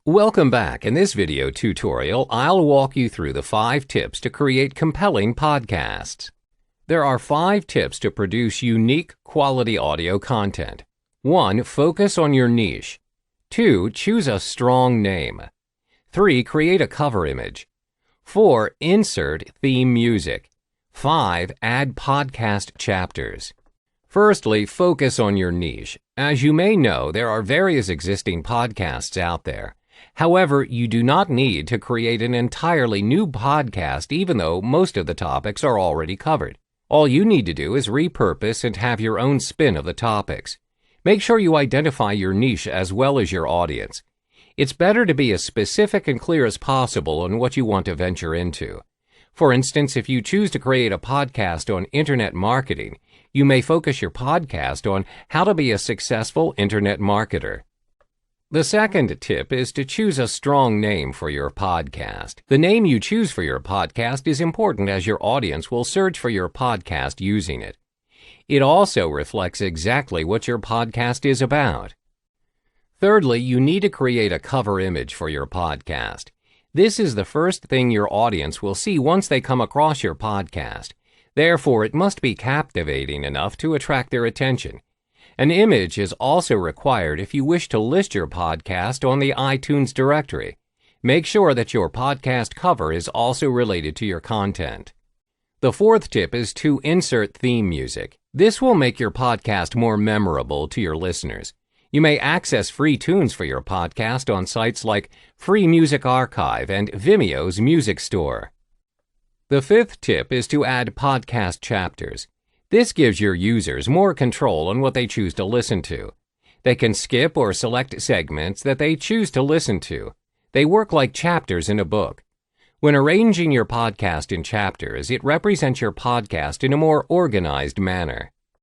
Welcome back. In this video tutorial, I'll walk you through the 5 tips to create compelling podcasts. There are 5 tips to produce unique, quality audio content. 1. Focus on your niche. 2. Choose a strong name. 3. Create a cover image. 4. Insert theme music. 5. Add podcast chapters. Firstly, focus on your niche. As you may know, there are various existing podcasts out there. However, you do not need to create an entirely new podcast even though most of the topics are already covered. All you need to do is repurpose and have your own spin of the topics. Make sure you identify your niche as well as your audience. It's better to be as specific and clear as possible on what you want to venture into. For instance, if you choose to create a podcast on internet marketing, you may focus your podcast on how to be a successful internet marketer. The second tip is to choose a strong name for your podcast. The name you choose for your podcast is important as your audience will search for your podcast using it. It also reflects exactly what your podcast is about. Thirdly, you need to create a cover image for your podcast. This is the first thing your audience will see once they come across your podcast. Therefore, it must be captivating enough to attract their attention. An image is also required if you wish to list your podcast on the iTunes directory. Make sure that your podcast cover is also related to your content. The fourth tip is to insert theme music. This will make your podcast more memorable to your listeners. You may access free tunes for your podcast on sites like Free Music Archive and Vimeo's Music Store. The fifth tip is to add podcast chapters. This gives your users more control on what they choose to listen to. They can skip or select segments that they choose to listen to. They work like chapters in a book. When arranging your podcast in chapters, it represents your podcast in a more organized manner.